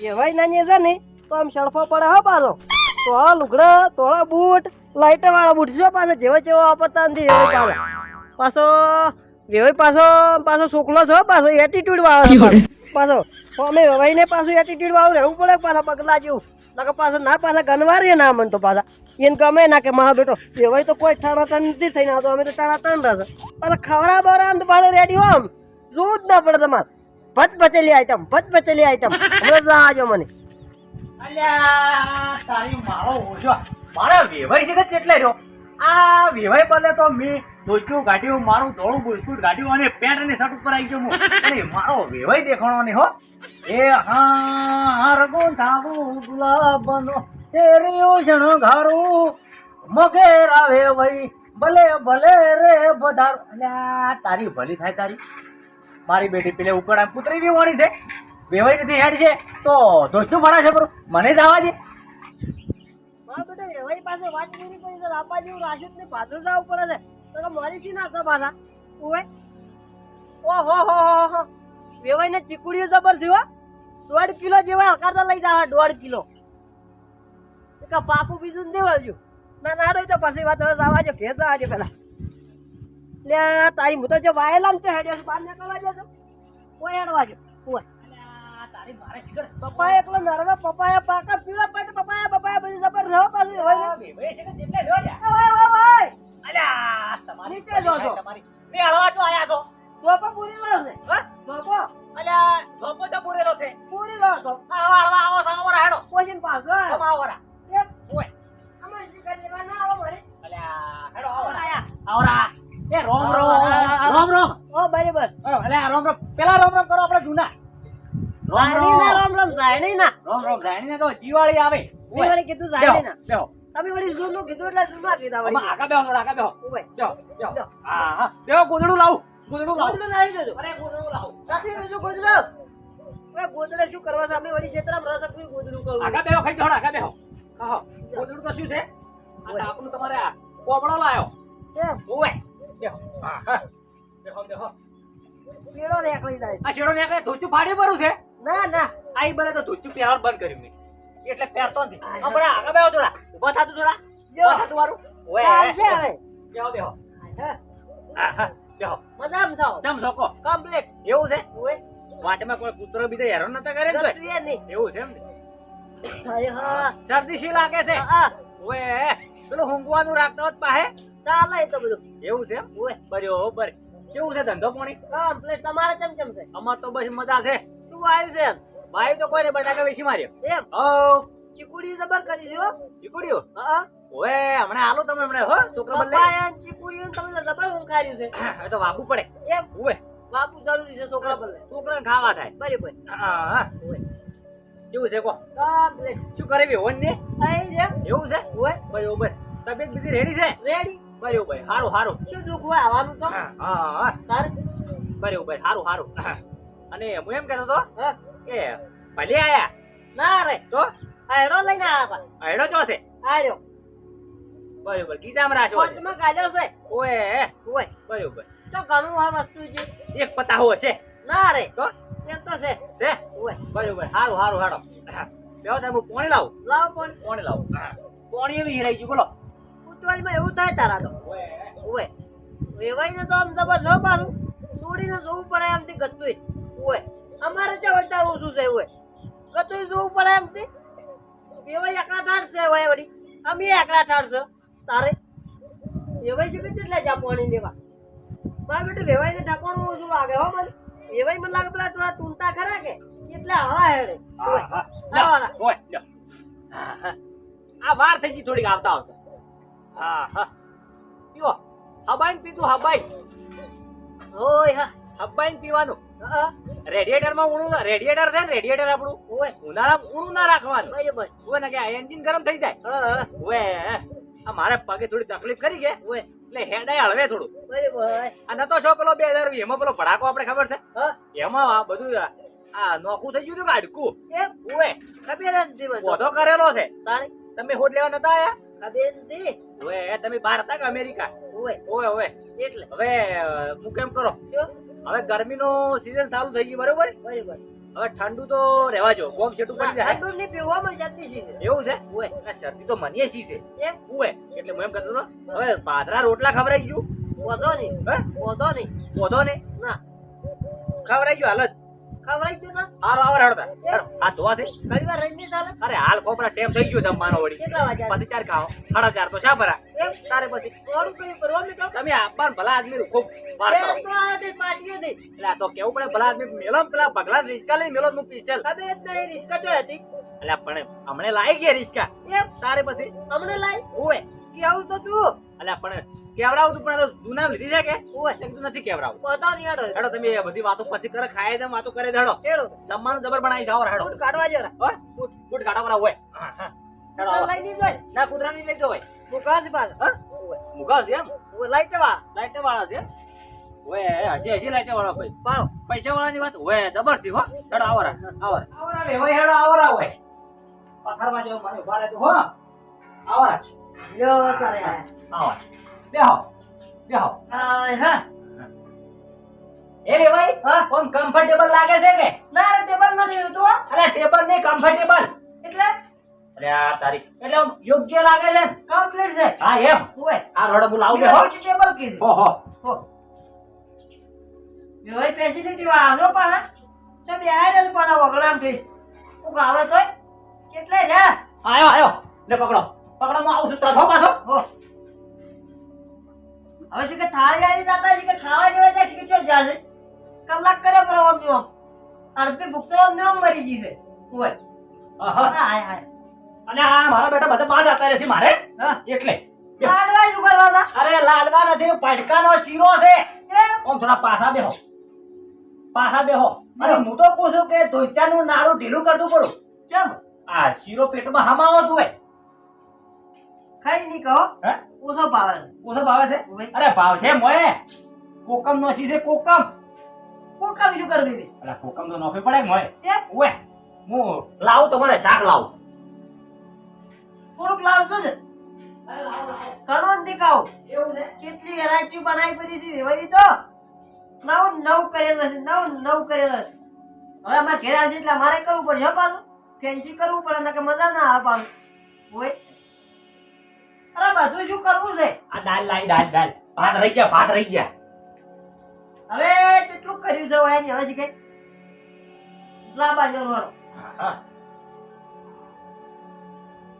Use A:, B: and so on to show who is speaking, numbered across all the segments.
A: એવાય નાની છે ને તો આમ સડફો પડે હો પાછો. તોળા લુગડા, તોળા બૂટ, લાઈટર વાળા બૂટ છે પાછો, જેવો જેવો વાપરતા નથી એવાય પાછો. વેવાય પાછો છોકલો છે પાછો, એટીટ્યુડ વાળો પાછો. અમે વેવાઈને પાછું એટીટ્યુડ વાળું રહેવું પડે પાછા પગલા જેવું. નકર પાછો ના પાછા ગનવારીએ ના મન તો પાછા એને ગમે ના કે મારો બેટો વેવાય તો કોઈ ઠાણા ટન નથી થઈને આવતો, અમે તો ઠાણા ટન રહેશે. પણ ખવરા બવરા આમ તો પાછો રેડી હો, આમ જોવું જ ના પડે તમારે. ભચભચેલી આઈટમ, ભચભચેલી આઈટમ હમણાં આવજો મને.
B: અલ્યા તારી મારો ઓછો મારા વેવાય છે કે કેટલે રહ્યો આ વેવાય બદલે તો મેં ધોચું ગાડ્યું, મારું ધોળું બિસ્કુટ ગાડ્યું અને પેન્ટ અને શર્ટ ઉપર આવી ગયો હું. અને મારો વેવાય દેખાણો નહીં હો. એ હા રગું થાવું ગુલાબનો શેરીઓ શણગારું મગેરા વેવાય ભલે ભલે રે વધાર. અલ્યા તારી ભલી થાય તારી. મારી બેટી પેલે ઉકળા પુત્રી બી વાણી છે, વેવાઈ નથી હેડ છે તો ધોચું ભરા છે બરો મને જ આવવા દે.
A: મારા બેટા વેવાઈ પાસે વાત પૂરી કરી છે, આપા જેવું રાખ્યું જ નહીં, પાછું જવું પડે છે તો મારી સી નાખો પાછા ઓય. ઓહો હો વેવાઈ ને ચીકુડીઓ જબર છે હો. 1.5 કિલો જેવા હકારતા લઈ જાવ, 1.5 કિલો પાકું બીજું દેવાડજો. ના નાડો તો પછી વાત હવે આવવાજો, ઘેર જવાજો પેલા. લે તારી હું તો જો વાયેલામ તો હેડ્યો બહાર નીકળવા જતો કોઈ હેડવાજો ઓય.
B: તારી મારે શીખર
A: પપ્પા એકલો નરવા પપ્પાયા પાકા પીળા પાટ પપ્પાયા બધું જબર રહો પાછું વેવાઈ
B: વેવાઈ છે કે જેટલે રહ્યો છે.
A: ઓય.
B: અલ્યા તમારી
A: નીચે જો છો.
B: તમારી બે હળવા તો આયા છો.
A: ધોકો પૂરી લો છે
B: હા
A: ધોકો
B: અલ્યા ધોકો તો પૂરેલો છે.
A: પૂરી લો તો
B: હળવા હળવા આવો છો અમારા હેડો
A: પોજીન પાછો
B: અમારા
A: એક
B: ઓય.
A: અમે શીખર લેવા ના આવો મારે
B: અલ્યા હેડો આવો
A: આયા
B: આવરા એ રોમ રોમ રોમ રોમ.
A: ઓ બરાબર
B: અલ્યા રોમ રોમ પેલા રોમ રોમ કરો આપણે જૂના. રોમ
A: રામ
B: રોમ
A: જાણી ના
B: રોમ રોમ જાણીને તો જીવાળી આવે.
A: મેં વળી કીધું જાણી ના
B: બેહો
A: તમે વળી જૂનું કીધું એટલે જૂના કીધા
B: આમાં
A: વળી
B: આગા બેહો થોડા આગા બેહો.
A: ઓય
B: બેહો બેહો હા હા બેહો ગોદડું લાવું ગોદડું લાવું.
A: ગોદડું લાવી દેજો
B: અરે ગોદડું લાવું.
A: નથી બીજું ગોદડું. હવે ગોદડે શું કરવા સામે વળી છેતરામ રસ કોઈ ગોદડું કરું
B: આગા બેહો ખાઈ થોડા આગા બેહો. કહો ગોદડું તો શું છે આ તો આપણું તમારે આ કોબળો લાયો.
A: કેમ
B: ઓય બેહો હા હા બેહો બેહો.
A: કેળો નીકળી જાય
B: આ શેડો ને આગળ ધોચું ફાડી ભરું છે.
A: ના ના
B: આઈ બને તો ધોચું પહેરવાનું બંધ કર્યું મેં એટલે પહેરતો નથી. અમારા આગા બેહો થોડા ઉભા થાતું થોડા
A: જો.
B: ઉભા થાતું વારું. ઓય
A: ચાલશે હવે
B: બેહો બેહો
A: હા
B: હા હા બેહો.
A: મજામાં થાવ
B: ચમ સોકો
A: કમ્પ્લીટ
B: એવું છે
A: ઓય
B: વાટમાં કોઈ કૂતરો બીજો હેરાન નતા કરે ને તોય?
A: ગતું એ નહીં
B: એવું છે એમ ને?
A: અરે હા
B: શરદી શી લાગે છે?
A: હા
B: ઓએ પેલું ઊંઘવાનું રાખતો હોત પાહે
A: ચાલે એ તો બધું
B: એવું છે એમ?
A: ઓય
B: બરોબર કેવું છે ધંધો પાણી?
A: કમ્પ્લીટ તમારે ચમચમ છે
B: અમાર તો બસ મજા છે.
A: શું આવ્યું છે એમ?
B: ભાઈ તો કોઈ ને બટાકા વેચી માર્યો.
A: એમ
B: ઓ
A: ચીકુડી જબર કરી છે હો
B: ચીકુડીઓ
A: હા
B: ઓએ હમણાં આલો તમે હમણાં હો છોકરા બદલે
A: પપ્પાયા ને ચીકુડીઓ તમે તો જબર ઊંઘાર્યું છે
B: હવે તો વાપવું પડે.
A: એમ
B: ઓએ
A: બાપુ જરૂરી છે છોકરા બદલે
B: છોકરાને ખાવા થાય.
A: બરાબર
B: હા હા
A: ઓય
B: કેવું છે કો
A: કમ્પ્લીટ
B: શું કરે બી હોન ને
A: આઈ રે
B: એવું છે?
A: ઓય
B: બરોબર તબિયત બીજી રેડી છે?
A: રેડી
B: બરોબર હારું હારું.
A: શું દુખ હોય આવવાનું તો
B: હા હા
A: તારે
B: બરોબર હારું હારું. અને હું એમ કહેતો તો
A: હા
B: કે ભલે આયા
A: ના રે
B: તો
A: આયરો લઈને આવ્યા હતા
B: હેડો ચો છે
A: આર્યો
B: બરોબર ગીજામ રાચો છે.
A: કોચમાં કાઢ્યો છે
B: ઓએ
A: ઓય
B: બરોબર
A: તો ઘણું આ વસ્તુ છે
B: એક પતાહો છે
A: ના રે
B: તો
A: એમ તો છે
B: છે
A: ઓય
B: બરોબર હારું હારું હાડો બેહો તમે હું પાણી લાવું
A: લાવ પણ
B: પાણી લાવું પાણી એવી હેરાઈ ગયું બોલો.
A: ફૂટબોલમાં એવું થાય તારા તો
B: ઓએ
A: ઓય વેવાઈને તો આમ જબર ન પાડું છોડીને જોવું પડે એમથી ગતું ઓય અમારે જો વળતા ઓછું છે ઓય ગતું જોવું પડે એમથી વેવાઈ એકલા ઠાર છે ઓય વળી અમે એકલા ઠાર છે તારે વેવાઈ છે કે કેટલા જા પાણી લેવા મારા બેટું વેવાઈને ઢાંકવાનું ઓછું લાગે હો મને વેવાઈ મને લાગે પેલા થોડા ટૂંટા ખરા કે એટલે હવા હેડે ઓય હવા
B: ઓય લ્યો. આ વાર થઈ ગઈ થોડીક આવતા આવતા. હા હા પીવો હબાઈન પીતું હબાઈ
A: ઓય હા
B: હબાઈન પીવાનું.
A: હા
B: રેડિયેટરમાં ઊણું રેડિયેટર છે ને રેડિયેટર આપણું
A: ઓય
B: ઉનાળામાં ઊણું ના રાખવાનું.
A: બરાબર
B: ઓય ને કે એન્જિન ગરમ થઈ જાય.
A: હા
B: ઓય આ મારે પગે થોડી તકલીફ કરી કે
A: ઓય
B: એટલે હેડાય હળવે થોડું.
A: બરાબર
B: આ નતો છો પેલો 2020 એમાં પેલો ભડાકો આપણે ખબર છે
A: હા
B: એમાં આ બધું આ નોખું થઈ ગયું હતું કે હાડકું
A: એમ
B: ઓય
A: ખબર જ નથી મને
B: પોધો કરેલો છે.
A: તારે
B: તમે હોટ લેવા નતા આયા?
A: ખબર નથી
B: ઓય તમે બહાર હતા કે અમેરિકા?
A: ઓય
B: ઓય ઓય
A: એટલે
B: હવે હું કેમ કરો
A: જો
B: હવે ગરમીનો સીઝન ચાલુ થઈ ગઈ બરોબર
A: બરાબર
B: હવે ઠંડુ તો રહેવા જો ગોમ છેટું પડી જાય
A: ઠંડુ ની પીવામાં જતી છે
B: એવું છે
A: ઓય
B: એટલે શરદી તો મને શી છે
A: એમ
B: ઓય એટલે હું એમ કહેતો હતો હવે પાદરા રોટલા ખવડાઈ ગયું
A: વધો નહીં
B: હે
A: વધો નહીં
B: પોધો ને
A: ના
B: ખવડાઈ ગયું હાલત
A: ખવડાવી દો ના
B: હારો આવર હડતા આ ધોવા છે
A: ઘણી વાર રહી નહીં ચાલે
B: અરે હાલ ખોપરા ટેમ થઈ ગયો જમવાનો વળી
A: કેટલા વાગ્યા
B: પછી ચાર ખાઓ 4:30 તો શા ભરા
A: એમ
B: તારે પછી
A: થોડું કઈ કરવા મેં કહું
B: તમે આપવાન ભલા આદમી ખૂબ વાર કરો
A: તો આ તે પાટીએ દે
B: એટલે આ તો કેવું પડે ભલા આદમી મેલો ને પેલા બગલા રિસ્કા લઈને મેલો હું પીસેલ
A: તમે જ નહીં રિસ્કા જો હતી
B: એટલે પણ હમણે લાઈ ગયા રિસ્કા
A: એમ
B: તારે પછી
A: અમને લાઈ
B: ઓય
A: કે આવું તો તું
B: એટલે પણ કેવરાવ તું પણ આ તો જૂના લીધી છે કે
A: ઓય
B: એટલે તું નથી કેવરાવ
A: વધો નહીં આડો
B: હેડો તમે એ બધી વાતો પછી કરે ખાય તેમ વાતો કરે હેડો
A: કેળો
B: જમવાનું જબર બનાવી જાવ હેડો
A: ફૂટ કાઢવા જરા
B: હો ગુડ કાઢો બરા હોય હા હા હેડો આવો.
A: લઈ નહીં જોઈ
B: ના કુતરા નહીં લઈ જો હોય
A: મુકાસ બાર
B: હા મુગા છે એમ
A: ઓય લાઈટ વાળા
B: લાઈટ વાળા છે ઓય હજી લાઈટ વાળા ભાઈ
A: પાવ
B: પૈસા વાળાની વાત ઓય જબર છે હો હેડો આવરા આવરા આવરા રે હોય હેડો આવરા હોય પથારમાં જો મને ઉભા રહે તું હો આવરા
A: યો કરે
B: આવરા બેહો બેહો
A: હા
B: એ રે ભાઈ
A: હા?
B: કોમ કમ્ફર્ટેબલ લાગે છે કે
A: ના ટેબલ નથી તું
B: અરે ટેબલ નહીં કમ્ફર્ટેબલ
A: એટલે
B: અરે આ તારી એટલે આમ યોગ્ય લાગે છે ને?
A: કમ્પ્લીટ છે
B: હા એમ
A: ઓય
B: આ રોડ બોલ આવું બેહો
A: ટેબલ કીધું
B: હો હો
A: હો યો ફેસિલિટી વાળા નો પાછા તમે આઈડલ પાછા વગડામ થી તું ગાવે તોય કેટલે રે
B: આયો આયો લે પકડો પકડો હું આવું છું તો પાછો
A: હો હવે છે કે થાળી આવી જાતા છે કે ખાવા જેવા જાય છે કે ચો જાશે કલાક કરે પર આમ જો અડધી ભૂખ તો આમ મરી ગઈ છે ઓય
B: આહા
A: હાય હાય
B: અને આ મારા બેટા બધા બહાર જતા રહે છે મારે
A: હા
B: એટલે
A: લાડવા શું કરવાના
B: અરે લાડવા નથી પટકાનો શીરો છે
A: એ
B: ઓમ થોડા પાછા બેહો અને હું તો પૂછું કે ધોઈચાનું નાળું ઢીલું કરતું પડું
A: ચમ
B: આ શીરો પેટમાં હમાવો તું
A: ખાઈ નહીં કહો
B: હે
A: ઓછો પાવે
B: ઓછો ભાવે છે
A: ઓવે.
B: અરે ભાવ છે મોએ કોકમ નો સી છે કોકમ
A: કોણ કામ શું કરી દીધી
B: અલા કોકમ તો નોખી પડે મોએ
A: એ
B: ઓએ હું લાવું તો મને શાક લાવું
A: થોડુંક લાવજો છે
B: અરે લાવો
A: ઘણો જ દેખાવ
B: એવું છે
A: કેટલી વેરાયટી બનાવી બધી છે વેવાઈ તો નવ કરેલા છે નવ કરેલા છે હવે અમારે ઘરે આવશે એટલે મારે કરવું પડે હો પાછું ફેન્સી કરવું પડે નકર મજા ના આવે પાછું હોય અરે બધું શું કરવું છે
B: આ દાલ લાઈ દાલ ભાત રહી ગયા
A: હવે કેટલું કર્યું છે હોય એની હવે શીખે લાંબા જવાનો
B: હા.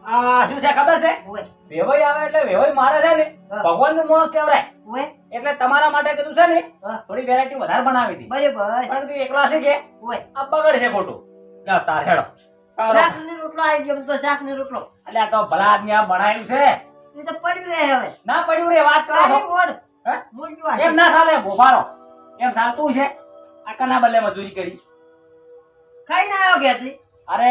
B: આ શું છે ખબર છે
A: હોય
B: વેવાઈ આવે એટલે વેવાઈ મારે છે ને
A: હા.
B: ભગવાનનું માણસ કહેવાય
A: હોય
B: એટલે તમારા માટે કીધું છે ને
A: હા.
B: થોડી વેરાયટી વધારે બનાવી હતી
A: બરાબર
B: પણ તું એકલા છે કે
A: હોય
B: આ બગડ છે ખોટું જા તાર હેડો
A: શાક ની રોટલો આવી ગયો તો શાક ની રોટલો
B: એટલે આ તો ભલા આદમી આ બનાવ્યું છે
A: એ તો પડ્યું રહે હવે
B: ના પડ્યું રે વાત કરો
A: તારી
B: છો.
A: મોડ
B: હે?
A: મૂંઝવા
B: એમ ના ચાલે ભોપારો એમ ચાલતું છે આ કના બદલે મજૂરી કરી
A: ખાઈ ના આવ્યો ઘેરથી
B: અરે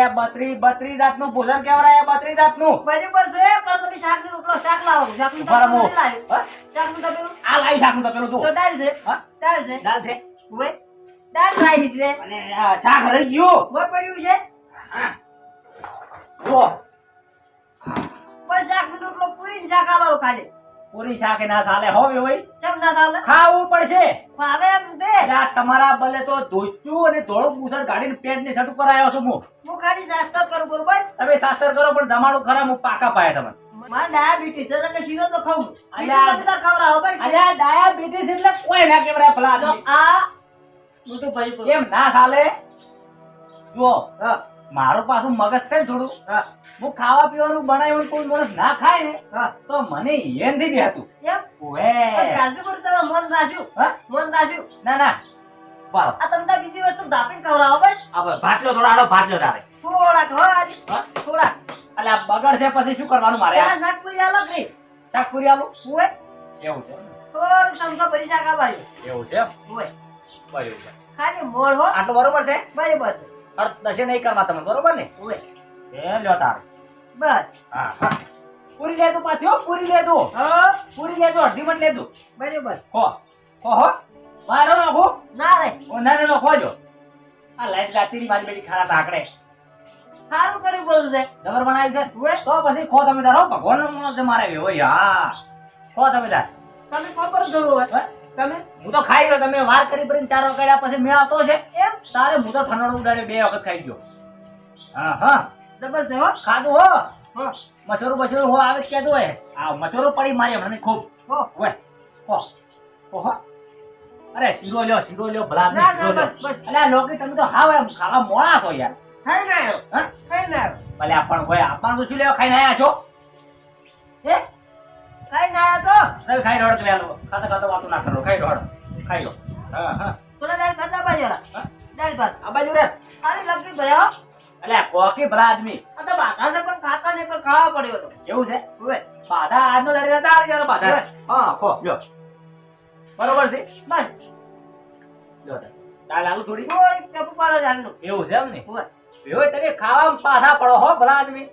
B: બત્રી જાતનું ભોજન કહેવાય 32 જાતનું
A: બરાબર છે પણ તમે શાક ની રોટલો શાક લાવો શાક નું
B: ઉભા રહો.
A: લાવ્યો
B: હા?
A: શાક નું તપેલું
B: આ લાઈ શાકનું તો પેલું
A: તો
B: તું
A: દાળ છે
B: હા?
A: દાળ છે
B: દાલ છે
A: હોય દાળ લાવી છે
B: અને આ શાક રહી ગયું
A: મોર પડ્યું છે
B: જો
A: પણ શાક નું રોટલો પૂરી ને શાક આલો ખાલી
B: પૂરી શાક ના ચાલે હો ભાઈ
A: કેમ ના ચાલે
B: ખાવું પડશે
A: ભાવે એમ દે
B: એટલે આ તમારા બદલે તો ધોચું અને ધોળું પૂછડ ગાડીને પેન્ટ ની શર્ટ ઉપર આવ્યો છું હું
A: હું ખાલી નાસ્તો કરું બરોબર
B: તમે શાસ્ત્ર કરો પણ જમાડું ખરા હું પાકા પાયા તમે
A: મારે ડાયાબિટીસ છે એટલે શીરો તો ખાવું
B: અલ્યા.
A: બીજું તમે તાર ખવડાવો ભાઈ
B: અલ્યા ડાયાબિટીસ એટલે કોઈ ના કેવડા ભલા
A: તો
B: આદમી.
A: આ હું તો ભાઈ
B: કેમ ના ચાલે જો
A: હા
B: મારું પાછું મગજ છે ને થોડું
A: હા
B: હું ખાવા પીવાનું બનાવ્યું કોઈ માણસ ના ખાય ને
A: હા
B: તો મને એમ નથી બેહતું
A: એમ
B: ઓએ
A: પણ કાજુ કરું તમે મન રાખ્યું
B: હા?
A: મન રાખ્યું
B: ના ના બારો
A: આ તમને બીજી વસ્તુ દાપીને ખવડાવો ભાઈ
B: હવે ભાટલો થોડા આડો ભાટલો તારે
A: થોડાક હો આજે
B: હા?
A: થોડાક
B: એટલે આ બગડ છે પછી શું કરવાનું મારે આ
A: પેલા શાક પૂરી આલો કે નહીં?
B: શાકપુરી આલું
A: હોય
B: એવું છે
A: થોડું સમજો પછી શાક આપાયું
B: એવું છે
A: હોય
B: બરાબર છે
A: ખાલી મોળ હો
B: આટલું બરોબર છે
A: બરાબર છે
B: દશે નહીં કરવા તમે બરોબર ને
A: હોય
B: એ લ્યો તારે
A: બસ
B: હા હા પૂરી લેતું પાછી હો પૂરી લેતું
A: હા
B: પૂરી લેતું અડધી મણ લેતું
A: બરાબર
B: હો મારો નાખો
A: ના રે
B: ઓ ના ના ખોજો આ લાઈટ ગાતીની મારી બેટી ખારા તાકડે
A: સારું કર્યું બોલું છે
B: જબર બનાવી છે
A: હોય
B: તો પછી ખો તમે તારો ભગવાનનો માણસ છે મારે હોય હા ખો તમે તાર
A: તમે ખબર થોડું હોય
B: હે?
A: તમે
B: હું તો ખાઈ ગયો. તમે વાર કરી કરીને 4 વાગ્યા પછી મેળ આવતો છે
A: એમ
B: તારે હું તો ઠંડો ઉડાડે 2 વખત ખાઈ ગયો. હા હા
A: જબરજસ્ત હો.
B: ખાધું હો.
A: હો
B: મસોરું હો આવે જ કહેતો હોય. આ મસોરું પડી મારી હમણાં ખૂબ
A: હો
B: ઓય હો ઓહો. અરે શીરો લ્યો ભલા
A: ના,
B: શીરો લ્યો.
A: બસ, બસ.
B: અલ્યા લોકી તમે તો હાવ એમ ખાવા મોળા છો યાર.
A: ખાઈ ના આવ્યો
B: હા
A: ખાઈ ના આવ્યો
B: ભલે આપણ કોઈ આપવાનું શું લેવા ખાઈને આયા છો?
A: હે ખાઈ ના આવ્યો
B: તમે ખાઈ રોડ લે લો. ખાતા વાતો ના કરો. ખાઈ રોડ ખાઈ લો. હા હા
A: તો થોડા દાળ ભાત આપા જરા
B: હા?
A: દાળ ભાત
B: આ બાજુ રે.
A: સારી લગી ભર્યા હો.
B: અલ્યા કોકી ભલા આદમી
A: આ તો બાધા છે પણ ખાતા ને પણ ખાવા પડ્યો તો
B: કેવું છે?
A: હવે
B: બાધા આજનો દાડી નતા આવી જરા બાધા. હા ખો લ્યો. બરોબર છે.
A: બસ
B: લ્યો તાર. દાળ આલુ થોડી.
A: થોડી કપુ પાડો જાણનું
B: એવું છે એમ ને?
A: હવે
B: એવો તમે ખાવામાં પાછા પડો હો ભલા આદમી.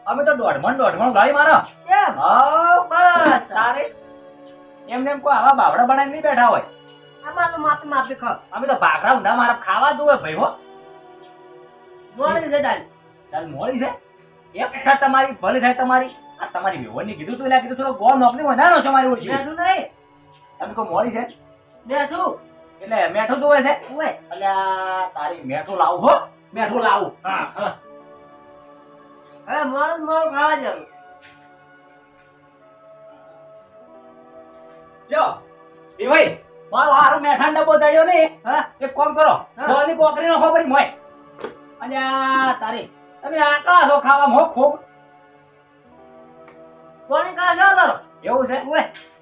B: અમે તો દોઢમણ ગાળી મારો.
A: કેમ
B: હા
A: બસ
B: તારે એમને એમ કોઈ આવા બાવડા બનાવીને નહીં બેઠા હોય.
A: આમાં તો માપી ખાવ
B: અમે તો ભાખરા ઊંધા મારા ખાવા દઉં ભાઈ હો.
A: મોડી છે દાળ
B: ચાલ મોડી છે એક ઠા તમારી ભલે થાય તમારી. આ તમારી વેવણની કીધું તું એટલે કીધું થોડો ગોળ નોકરી વધારો છો મારી ઓછી.
A: બેઠું નહીં
B: તમે કોઈ મોડી છે
A: બેઠું
B: એટલે મેઠું જોવે છે.
A: હવે
B: અલ્યા તારી મેઠું લાવું હો. મેઠું લાવું. હા હા
A: હવે મોડું ખાવા જવું
B: લ્યો એ ભાઈ મારો હારો મેઠાનો ડબ્બો ચડ્યો ને.
A: હા
B: એક કામ કરો
A: હા.
B: ખોની કોકરી નો ખબર મોય. અલ્યા તારી તમે આકા છો ખાવામાં હો ખૂબ.
A: કોણી કા જો કરો
B: એવું છે?
A: હવે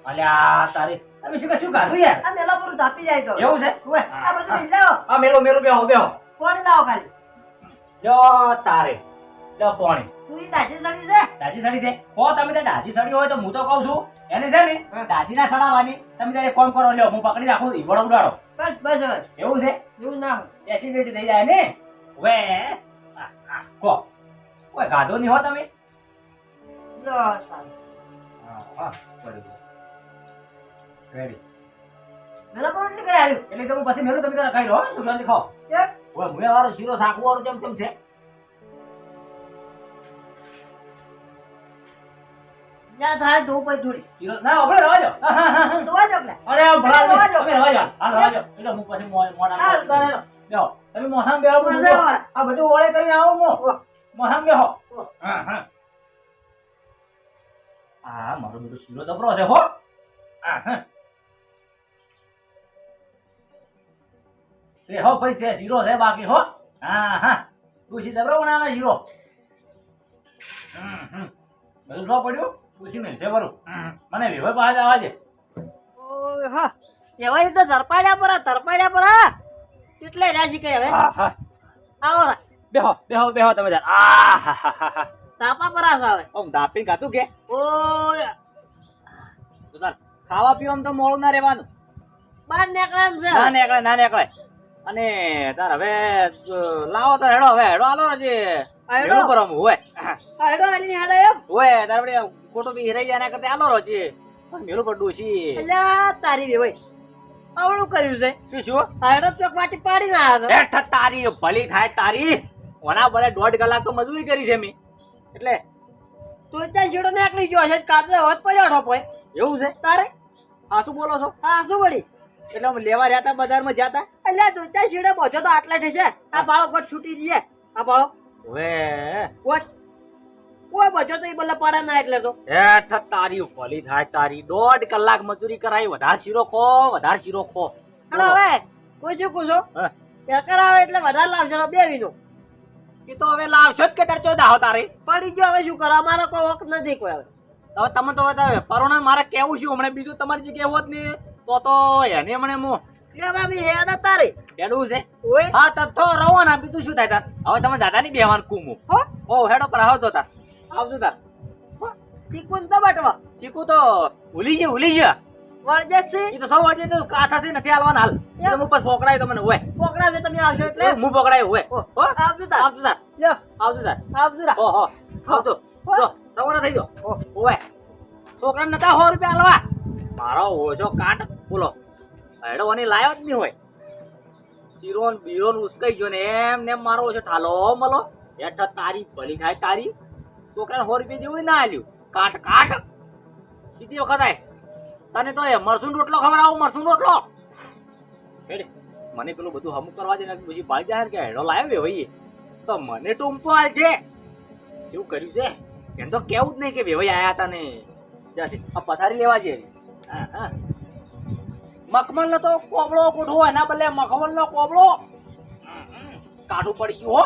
B: અલ્યા તારી તમે શું ખાધું યાર?
A: આ મેલા પૂરું તાપી જાય તો
B: એવું છે?
A: હવે આ બધું લઈ જાઓ
B: આ મેલું બેહો.
A: કોણી લાવો ખાલી
B: લ્યો તારે લ્યો પાણી.
A: પૂરી દાઢી સડી છે
B: દાજી સડી છે હો. તમે તો દાજી સડી હોય તો હું તો કહું છું એને છે ને
A: હા.
B: દાજી ના સડાવવાની. તમે ત્યારે કોમ કરો લ્યો હું પકડી રાખું ઈવડો ઉડાડો.
A: બસ બસ હવે
B: એવું છે?
A: એવું ના હોય
B: એસિડિટી થઈ જાય ને વે. કો કોઈ ગાધો નહીં હો તમે.
A: લો સારું
B: હા બરોબર રેડી.
A: મેલા પૂરું નીકળી આવ્યું
B: એટલે તમે પછી મેલું તમે તારે ખાઈ લો હો. સુગંધી ખાઓ.
A: કેમ
B: ઓય મુએ વાળો શીરો સાકુ વાળો કેમ છે?
A: ત્યાં થાય ધૂપ જ થોડી
B: શીરો ના ઓબે રવાજો.
A: ધોવા જો એટલે
B: અરે ભલા
A: રવા દો.
B: તમે રવાજો. હાલ રવાજો. એટલે હું પછી મોડા
A: હાલ કરેલો
B: બેહો. તમે મોસામાં બેહો.
A: મજા આવે.
B: આ બધું ઓળે કરીને આવો મોસામાં બેહો. હા હા આ મારો બધો શીરો જબરો છે હો. હા હા છે હો ભાઈ છે શીરો છે બાકી હો. હા હા તુસી જબરો બનાવે શીરો. બધું લો પડ્યું તુસી મેલ છે બરું. મને વિવે પાસે આવવા છે.
A: ઓય હા એવા તો ધરપાડ્યા પર એટલે રાશી કઈ હવે
B: હા હા
A: આવો રા
B: બેહો તમે તાર. આ હા હા હા
A: તાપા પર આવે
B: ઓમ દાપીને ખાતું કે
A: ઓય
B: તો તાર ખાવા પીવામાં તો મોડું ના રહેવાનું.
A: બાર નીકળે છે
B: ના નીકળે અને તાર હવે લાવો તાર હેડો આલો જે
A: હેડો?
B: હેડો કરો હોય
A: હેડો આલી હેડો એમ
B: હોય તાર વડે ખોટું બી હેરાઈ જાય એના કરતા આલો રોજે મેલું પડું છી.
A: અલ્યા તારી રે ભાઈ આવડું કર્યું છે
B: શું
A: હેડો ચોક વાટી પાડી ના આવ્યો
B: હેઠ તારી ભલી થાય તારી. ઓના ભલે 1.5 કલાક તો મજૂરી કરી છે મેં એટલે
A: તો ત્યાં છેડો નીકળી ગયો છે કાઢે હોત પડ્યો ઠોપોય
B: એવું છે.
A: તારે
B: આ શું બોલો છો?
A: હા શું વળી
B: એટલે અમે લેવા રહ્યા હતા બજારમાં જતા.
A: અલ્યા તો ત્યાં છેડો પહોંચો તો આટલા છે આ બાળો કોટ છૂટી જઈએ આ બાળો
B: હવે
A: કોટ કોઈ બચો તો એ બલ્લે પાડે ના એટલે તો
B: હેઠ તારી ભલી થાય તારી 1.5 કલાક મજૂરી કરાવી. વધારે શીરો ખો.
A: અને હવે કોઈ શું પૂછો
B: હા.
A: ટેકર આવે એટલે વધારે લાવશે ને બે વીનો
B: એ તો હવે લાવશો જ કે તાર ચોદા હો તારે.
A: પડી ગયો હવે શું કરો અમારો કોઈ વખત નથી કોઈ હવે
B: હવે તમે તો હવે પરોણા મારે કેવું છું હમણાં બીજું તમારી જે કહેવું જ નહીં તો એને મને મો
A: કે હવે અમે હેડ તારે
B: હેડવું છે.
A: ઓય
B: હા તો રવો ના બીજું શું થાય તાર. હવે તમે દાદા ની બેહવાન કુમું
A: હો
B: ઓ હેડો પર આવતો તાર આવજો તાર.
A: ચીકુન તો બટવા
B: ચીકુ તો ભૂલી ગયા
A: વળજેસી
B: એ તો સૌ આજે તો કાથાથી નથી હાલવાના હાલ. એ તો હું બસ પકડાય તમને હોય
A: પોકડા છે તમે આવશો એટલે
B: હું પકડાય હોય હો
A: આવજો તાર
B: આવજો તાર
A: લ્યો
B: આવજો તાર
A: આવજો રા
B: હો આવજો જો રવાના થઈ ગયો ઓય છોકરાને નતા 100 રૂપિયા હાલવા મારો ઓછો કાટ બોલો હેડવાની લાયો જ નહીં હોય. શીરોન બીરોન ઉસકાઈ ગયો ને એમ મારો ઓછો ઠાલો મલો હેઠ તારી ભલી થાય તારી. છોકરાને 100 રૂપિયા જેવું ના આલ્યું કાટ બીજી વખત આય તને તો એ મરસું રોટલો ખવડાવું મરસું રોટલો હેડે મને પેલું બધું હમું કરવા દે ને પછી ભાઈ જાહેર કે હેડો લાવ્યો હોઈએ તો મને ટૂંપો હાલ છે એવું કર્યું છે એમ તો કેવું જ નહીં કે વેવાઈ આયા હતા ને જાથી આ પથારી લેવા જઈએ હા હા મખમલ નો તો કોબળો ગોઠવો એના બદલે મખમલ નો કોબળો કાઢું પડી ગયું હો